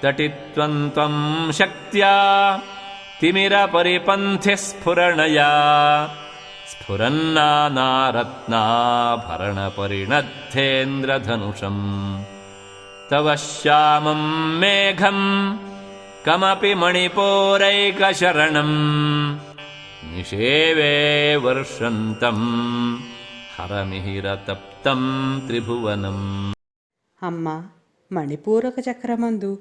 తటిత్వం త్వం శక్త్యా తిమిరపరిపంథి స్ఫురణయా స్ఫురన్నానారత్నాభరణపరిణద్ధేంద్రధనుషం తవ శ్యామం మేఘం కమపి మణిపూరైకశరణం నిషేవే వర్షంతం హరమిహిరతప్తం త్రిభువనం. అమ్మ, మణిపూరక చక్రమందు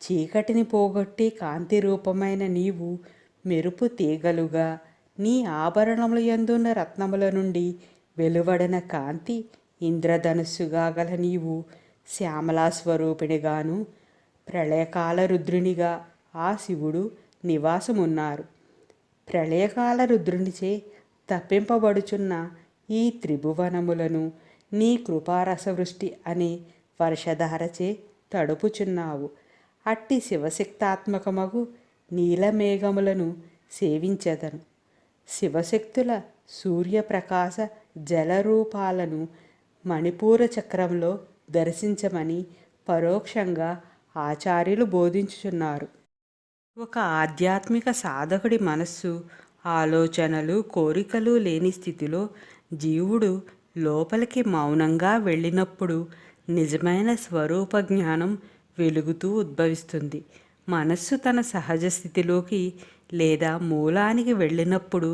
చీకటిని పోగొట్టి కాంతి రూపమైన నీవు మెరుపు తీగలుగా, నీ ఆభరణముల యందున్న రత్నముల నుండి వెలువడిన కాంతి ఇంద్రధనుస్సుగా గల నీవు శ్యామలా స్వరూపిణిగాను, ప్రళయకాల రుద్రునిగా ఆ శివుడు నివాసమున్నారు. ప్రళయకాల రుద్రునిచే తప్పింపబడుచున్న ఈ త్రిభువనములను నీ కృపారసవృష్టి అనే వర్షధారచే తడుపుచున్నావు. అట్టి శివశక్తాత్మకమగు నీలమేఘములను సేవించెదను. శివశక్తుల సూర్యప్రకాశ జలరూపాలను మణిపూర చక్రంలో దర్శించమని పరోక్షంగా ఆచార్యులు బోధించుచున్నారు. ఒక ఆధ్యాత్మిక సాధకుడి మనస్సు, ఆలోచనలు, కోరికలు లేని స్థితిలో జీవుడు లోపలికి మౌనంగా వెళ్ళినప్పుడు నిజమైన స్వరూప జ్ఞానం వెలుగుతూ ఉద్భవిస్తుంది. మనస్సు తన సహజ స్థితిలోకి లేదా మూలానికి వెళ్ళినప్పుడు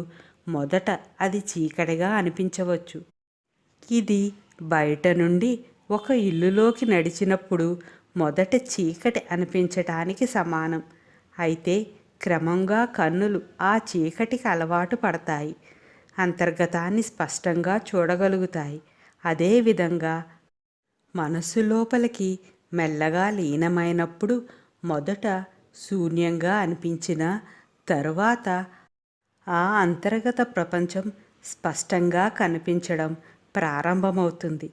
మొదట అది చీకటిగా అనిపించవచ్చు. ఇది బయట నుండి ఒక ఇల్లులోకి నడిచినప్పుడు మొదట చీకటి అనిపించటానికి సమానం. అయితే క్రమంగా కన్నులు ఆ చీకటికి అలవాటు పడతాయి, అంతర్గతాన్ని స్పష్టంగా చూడగలుగుతాయి. అదేవిధంగా మనస్సు లోపలికి మెల్లగా లీనమైనప్పుడు మొదట శూన్యంగా అనిపించిన తరువాత ఆ అంతర్గత ప్రపంచం స్పష్టంగా కనిపించడం ప్రారంభమవుతుంది.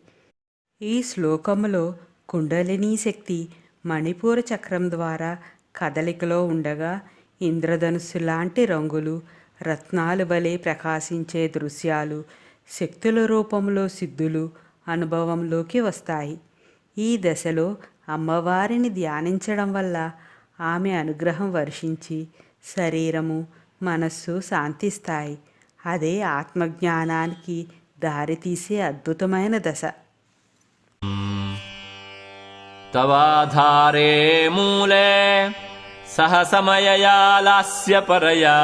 ఈ శ్లోకములో కుండలినీ శక్తి మణిపూర చక్రం ద్వారా కదలికలో ఉండగా ఇంద్రధనుస్సు లాంటి రంగులు, రత్నాలు వలె ప్రకాశించే దృశ్యాలు, శక్తుల రూపంలో సిద్ధులు అనుభవంలోకి వస్తాయి. ఈ దశలో అమ్మవారిని ధ్యానించడం వల్ల ఆమె అనుగ్రహం వర్షించి శరీరము, మనస్సు శాంతిస్తాయి. అదే ఆత్మజ్ఞానానికి దారితీసే అద్భుతమైన దశ. తవాధారే మూలే సహసమయయా లాస్యపరయా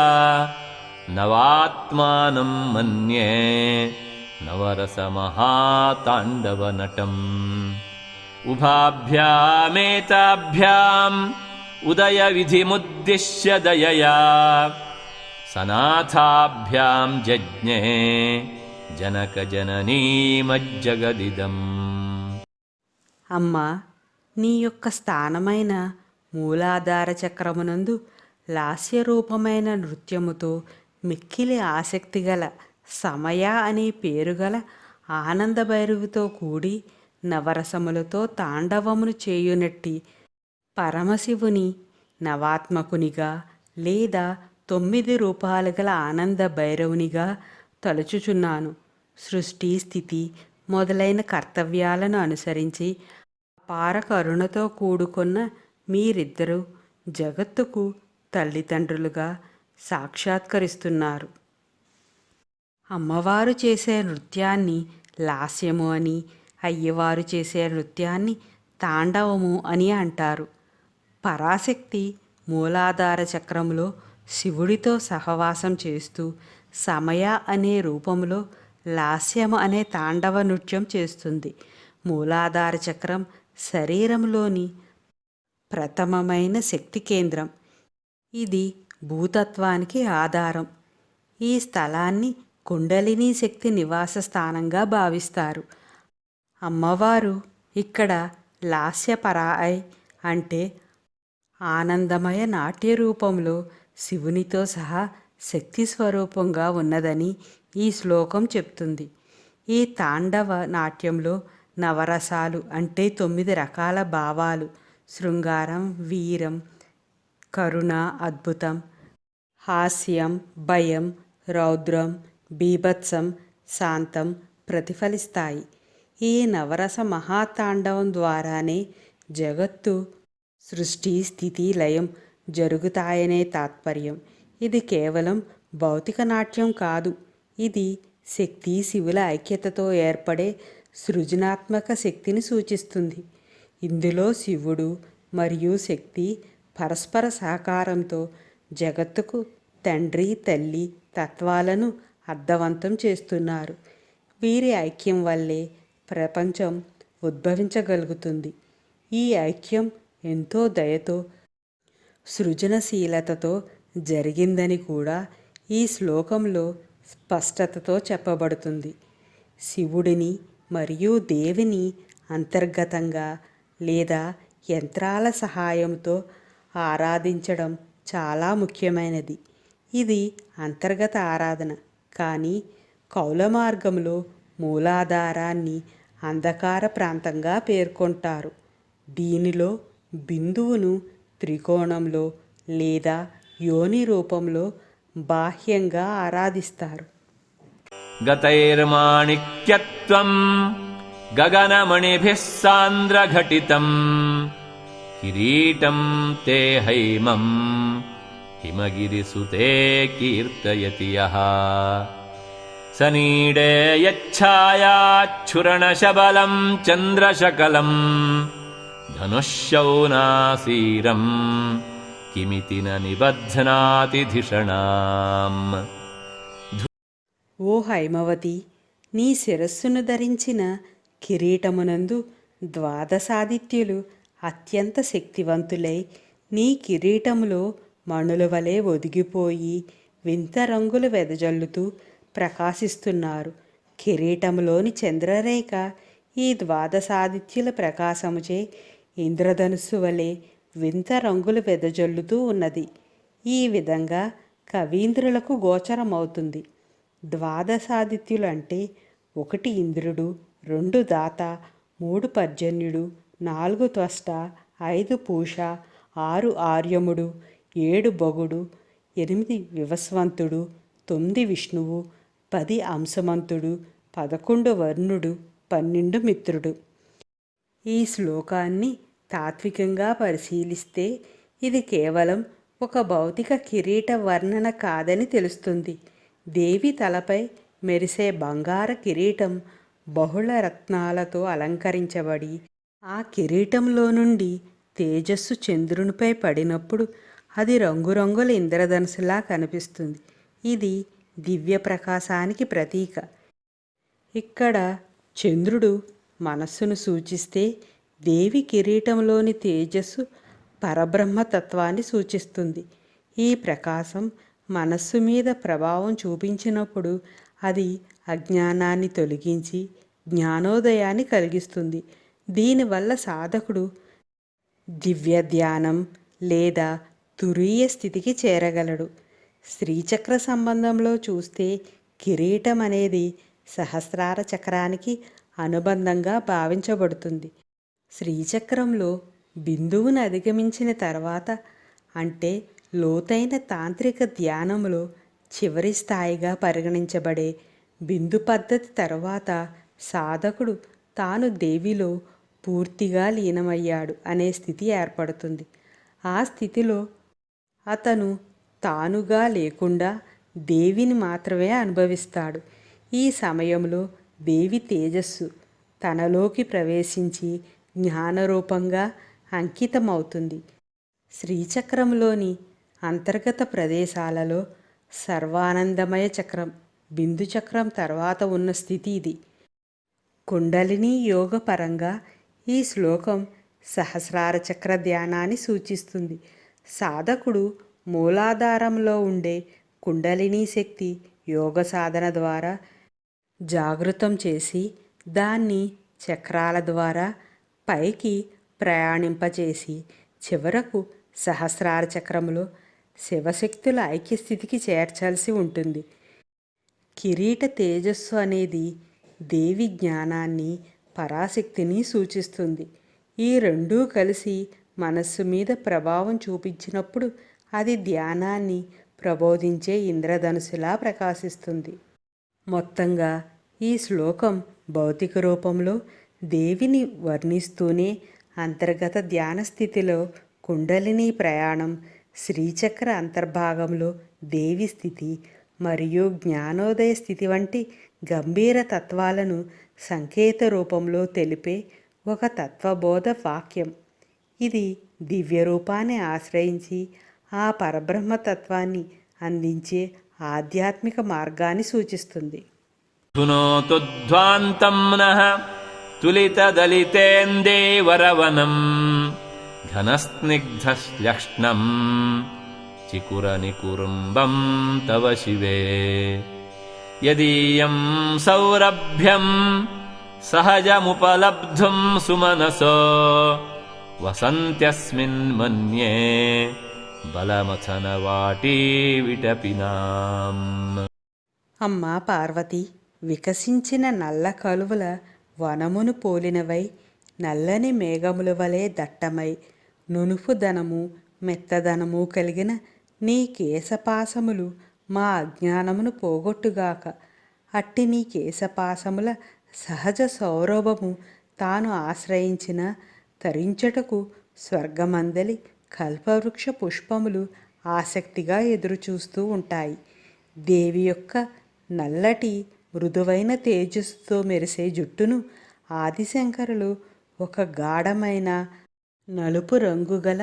నవాత్మానం మన్యే నవరసమహాతాండవనటం ఉభాభ్యామేతాభ్యాం ఉదయవిధిముద్దిశ్య దయయా సనాథాభ్యాం జజ్ఞే జనకజననీమజ్జగదిదం. అమ్మా, నీ యొక్క స్థానమైన మూలాధార చక్రమునందు లాస్యరూపమైన నృత్యముతో మిక్కిలి ఆసక్తిగల సమయ అనే పేరుగల ఆనంద భైరవితో కూడి నవరసములతో తాండవమును చేయునట్టి పరమశివుని నవాత్మకునిగా లేదా 9 రూపాలు గల ఆనంద భైరవునిగా తలుచుచున్నాను. సృష్టి, స్థితి మొదలైన కర్తవ్యాలను అనుసరించి అపార కరుణతో కూడుకున్న మీరిద్దరూ జగత్తుకు తల్లిదండ్రులుగా సాక్షాత్కరిస్తున్నారు. అమ్మవారు చేసే నృత్యాన్ని లాస్యము అని, అయ్యవారు చేసే నృత్యాన్ని తాండవము అని అంటారు. పరాశక్తి మూలాధార చక్రములో శివుడితో సహవాసం చేస్తూ సమయ అనే రూపంలో లాస్యము అనే తాండవ నృత్యం చేస్తుంది. మూలాధార చక్రం శరీరంలోని ప్రథమమైన శక్తి కేంద్రం. ఇది భూతత్వానికి ఆధారం. ఈ స్థలాన్ని కుండలినీ శక్తి నివాస స్థానంగా భావిస్తారు. అమ్మవారు ఇక్కడ లాస్యపరాయ్ అంటే ఆనందమయ నాట్య రూపంలో శివునితో సహా శక్తి స్వరూపంగా ఉన్నదని ఈ శ్లోకం చెప్తుంది. ఈ తాండవ నాట్యంలో నవరసాలు అంటే 9 రకాల భావాలు శృంగారం, వీరం, కరుణ, అద్భుతం, హాస్యం, భయం, రౌద్రం, బీభత్సం, శాంతం ప్రతిఫలిస్తాయి. ఈ నవరస మహాతాండవం ద్వారానే జగత్తు సృష్టి స్థితి లయం జరుగుతాయనే తాత్పర్యం. ఇది కేవలం భౌతిక నాట్యం కాదు. ఇది శక్తి శివుల ఐక్యతతో ఏర్పడే సృజనాత్మక శక్తిని సూచిస్తుంది. ఇందులో శివుడు మరియు శక్తి పరస్పర సహకారంతో జగత్తుకు తండ్రి తల్లి తత్వాలను అర్థవంతం చేస్తున్నారు. వీరి ఐక్యం వల్లే ప్రపంచం ఉద్భవించగలుగుతుంది. ఈ ఐక్యం ఎంతో దయతో సృజనశీలతతో జరిగిందని కూడా ఈ శ్లోకంలో స్పష్టతతో చెప్పబడుతుంది. శివుడిని మరియు దేవిని అంతర్గతంగా లేదా యంత్రాల సహాయంతో ఆరాధించడం చాలా ముఖ్యమైనది. ఇది అంతర్గత ఆరాధన. కానీ కౌల మార్గంలో మూలాధారాన్ని అంధకార ప్రాంతంగా పేర్కొంటారు. దీనిలో బిందువును త్రికోణంలో లేదా యోని రూపంలో బాహ్యంగా ఆరాధిస్తారు. గతైర్మాణిక్యత్వం గగనమణిభిः సాంద్రఘటితం కిరీటం తే హైమం హిమగిరిసుతే కీర్తయతి యః సనీడే యచ్ఛాయాచ్ఛురణశబలం చంద్రశకలం ధనుష్యౌనాసీరం కిమితి న నిబధ్నాతి ధిషణాం. ఓ హైమవతి, నీ శిరస్సును ధరించిన కిరీటమునందు ద్వాదశాదిత్యులు అత్యంత శక్తివంతులై నీ కిరీటములో మణుల వలె ఒదిగిపోయి వింత రంగులు వెదజల్లుతూ ప్రకాశిస్తున్నారు. కిరీటములోని చంద్రరేఖ ఈ ద్వాదశాదిత్యుల ప్రకాశముచే ఇంద్రధనుస్సు వలె వింత రంగులు వెదజల్లుతూ ఉన్నది. ఈ విధంగా కవీంద్రులకు గోచరమవుతుంది. ద్వాదశాదిత్యులు అంటే 1 ఇంద్రుడు, 2 దాత, 3 పర్జన్యుడు, 4 త్వష్ట, 5 పూష, 6 ఆర్యముడు, 7 బగుడు, 8 వివస్వంతుడు, 9 విష్ణువు, 10 అంశమంతుడు, 11 వర్ణుడు, 12 మిత్రుడు. ఈ శ్లోకాన్ని తాత్వికంగా పరిశీలిస్తే ఇది కేవలం ఒక భౌతిక కిరీట వర్ణన కాదని తెలుస్తుంది. దేవి తలపై మెరిసే బంగార కిరీటం బహుళ రత్నాలతో అలంకరించబడి ఆ కిరీటంలో నుండి తేజస్సు చంద్రునిపై పడినప్పుడు అది రంగురంగుల ఇంద్రధనుసులా కనిపిస్తుంది. ఇది దివ్య ప్రకాశానికి ప్రతీక. ఇక్కడ చంద్రుడు మనస్సును సూచిస్తే దేవి కిరీటంలోని తేజస్సు పరబ్రహ్మతత్వాన్ని సూచిస్తుంది. ఈ ప్రకాశం మనస్సు మీద ప్రభావం చూపించినప్పుడు అది అజ్ఞానాన్ని తొలగించి జ్ఞానోదయాన్ని కలిగిస్తుంది. దీనివల్ల సాధకుడు దివ్య ధ్యానం లేదా తురీయ స్థితికి చేరగలడు. శ్రీచక్ర సంబంధంలో చూస్తే కిరీటం అనేది సహస్రార చక్రానికి అనుబంధంగా భావించబడుతుంది. శ్రీచక్రంలో బిందువును అధిగమించిన తర్వాత, అంటే లోతైన తాంత్రిక ధ్యానంలో చివరి స్థాయిగా పరిగణించబడే బిందు పద్ధతి తర్వాత సాధకుడు తాను దేవిలో పూర్తిగా లీనమయ్యాడు అనే స్థితి ఏర్పడుతుంది. ఆ స్థితిలో అతను తానుగా లేకుండా దేవిని మాత్రమే అనుభవిస్తాడు. ఈ సమయంలో దేవి తేజస్సు తనలోకి ప్రవేశించి జ్ఞానరూపంగా అంకితమవుతుంది. శ్రీచక్రంలోని అంతర్గత ప్రదేశాలలో సర్వానందమయ చక్రం, బిందు చక్రం తర్వాత ఉన్న స్థితి ఇది. కుండలిని యోగ పరంగా ఈ శ్లోకం సహస్రార చక్ర ధ్యానాన్ని సూచిస్తుంది. సాధకుడు మూలాధారంలో ఉండే కుండలిని శక్తి యోగ సాధన ద్వారా జాగృతం చేసి దాన్ని చక్రాల ద్వారా పైకి ప్రయాణింపచేసి చివరకు సహస్రార చక్రంలో శివశక్తుల ఐక్యస్థితికి చేర్చాల్సి ఉంటుంది. కిరీట తేజస్సు అనేది దేవి జ్ఞానాన్ని, పరాశక్తిని సూచిస్తుంది. ఈ రెండూ కలిసి మనస్సు మీద ప్రభావం చూపించినప్పుడు అది ధ్యానాన్ని ప్రబోధించే ఇంద్రధనుసులా ప్రకాశిస్తుంది. మొత్తంగా ఈ శ్లోకం భౌతిక రూపంలో దేవిని వర్ణిస్తూనే అంతర్గత ధ్యాన స్థితిలో కుండలిని ప్రయాణం, శ్రీచక్ర అంతర్భాగంలో దేవి స్థితి మరియు జ్ఞానోదయ స్థితి వంటి గంభీర తత్వాలను సంకేత రూపంలో తెలిపే ఒక తత్వబోధ వాక్యం. ఇది దివ్య రూపాన్ని ఆశ్రయించి ఆ పరబ్రహ్మతత్వాన్ని అందించే ఆధ్యాత్మిక మార్గాన్ని సూచిస్తుంది. ధునోతుధ్వాంతం నః తులితదలితేందేవరవనం ఘనస్నిగ్ధశ్లక్ష్ణం చికురనికురుంబం తవ శివే యదీయం సౌరభ్యం సహజముపలబ్ధుం సుమనసో వసంత్యస్మిన్ మన్యే బలమథనవాటీ విటపినాం. అమ్మా పార్వతి, వికసించిన నల్ల కలువల వనమును పోలినవై, నల్లని మేఘముల వలె దట్టమై, నునుపుదనము మెత్తదనము కలిగిన నీ కేశపాసములు మా అజ్ఞానమును పోగొట్టుగాక. అట్టి నీ కేశపాసముల సహజ సౌరభము తాను ఆశ్రయించిన తరించటకు స్వర్గమందలి కల్పవృక్ష పుష్పములు ఆసక్తిగా ఎదురుచూస్తూ ఉంటాయి. దేవి యొక్క నల్లటి మృదువైన తేజస్సుతో మెరిసే జుట్టును ఆదిశంకరులు ఒక గాఢమైన నలుపు రంగు గల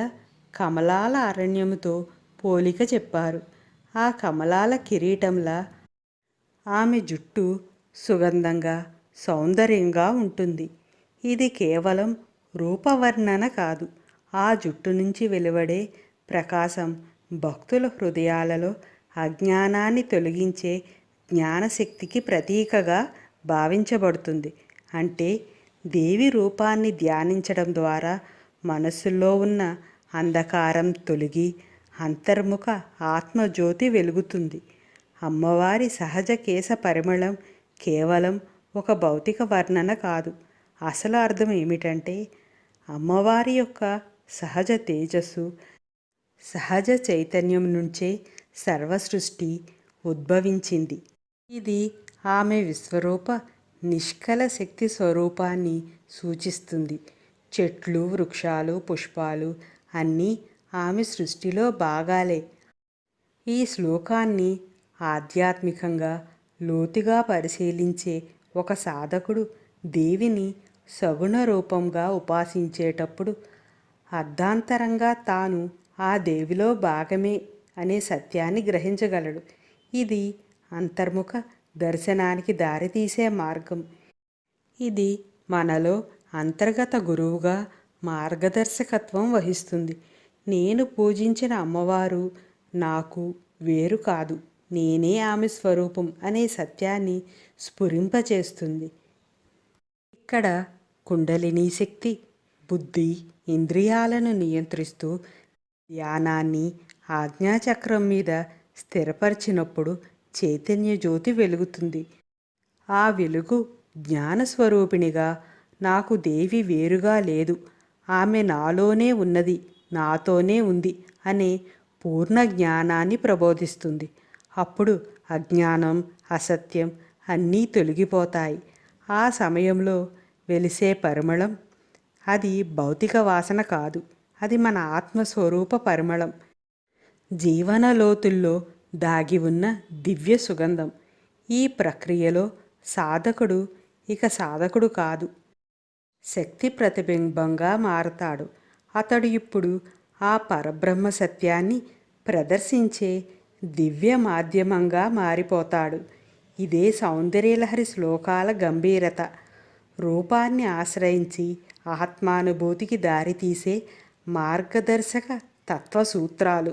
కమలాల అరణ్యముతో పోలిక చెప్పారు. ఆ కమలాల కిరీటంలా ఆమె జుట్టు సుగంధంగా సౌందర్యంగా ఉంటుంది. ఇది కేవలం రూపవర్ణన కాదు, ఆ జుట్టు నుంచి వెలువడే ప్రకాశం భక్తుల హృదయాలలో అజ్ఞానాన్ని తొలగించే జ్ఞానశక్తికి ప్రతీకగా భావించబడుతుంది. అంటే దేవి రూపాన్ని ధ్యానించడం ద్వారా మనస్సులో ఉన్న అంధకారం తొలగి అంతర్ముఖ ఆత్మజ్యోతి వెలుగుతుంది. అమ్మవారి సహజ కేశ పరిమళం కేవలం ఒక భౌతిక వర్ణన కాదు. అసలు అర్థం ఏమిటంటే, అమ్మవారి యొక్క సహజ తేజస్సు, సహజ చైతన్యం నుంచే సర్వసృష్టి ఉద్భవించింది. ఇది ఆమె విశ్వరూప నిష్కల శక్తి స్వరూపాన్ని సూచిస్తుంది. చెట్లు, వృక్షాలు, పుష్పాలు అన్నీ ఆమె సృష్టిలో భాగాలే. ఈ శ్లోకాన్ని ఆధ్యాత్మికంగా లోతుగా పరిశీలించే ఒక సాధకుడు దేవిని సగుణ రూపంగా ఉపాసించేటప్పుడు అర్ధాంతరంగా తాను ఆ దేవిలో భాగమే అనే సత్యాన్ని గ్రహించగలడు. ఇది అంతర్ముఖ దర్శనానికి దారితీసే మార్గం. ఇది మనలో అంతర్గత గురువుగా మార్గదర్శకత్వం వహిస్తుంది. నేను పూజించిన అమ్మవారు నాకు వేరు కాదు, నేనే ఆమె స్వరూపం అనే సత్యాన్ని స్ఫురింపచేస్తుంది. ఇక్కడ కుండలినీ శక్తి బుద్ధి, ఇంద్రియాలను నియంత్రిస్తూ ధ్యానాన్ని ఆజ్ఞాచక్రం మీద స్థిరపరిచినప్పుడు చైతన్య జ్యోతి వెలుగుతుంది. ఆ వెలుగు జ్ఞానస్వరూపిణిగా నాకు దేవి వేరుగా లేదు, ఆమె నాలోనే ఉన్నది, నాతోనే ఉంది అనే పూర్ణ జ్ఞానాన్ని ప్రబోధిస్తుంది. అప్పుడు అజ్ఞానం, అసత్యం అన్నీ తొలగిపోతాయి. ఆ సమయంలో వెలిసే పరిమళం అది భౌతిక వాసన కాదు, అది మన ఆత్మస్వరూప పరిమళం, జీవన లోతుల్లో దాగి ఉన్న దివ్య సుగంధం. ఈ ప్రక్రియలో సాధకుడు ఇక సాధకుడు కాదు, శక్తి ప్రతిబింబంగా మారతాడు. అతడు ఇప్పుడు ఆ పరబ్రహ్మ సత్యాన్ని ప్రదర్శించే దివ్య మాధ్యమంగా మారిపోతాడు. ఇదే సౌందర్యలహరి శ్లోకాల గంభీరత. రూపాన్ని ఆశ్రయించి ఆత్మానుభూతికి దారితీసే మార్గదర్శక తత్వసూత్రాలు.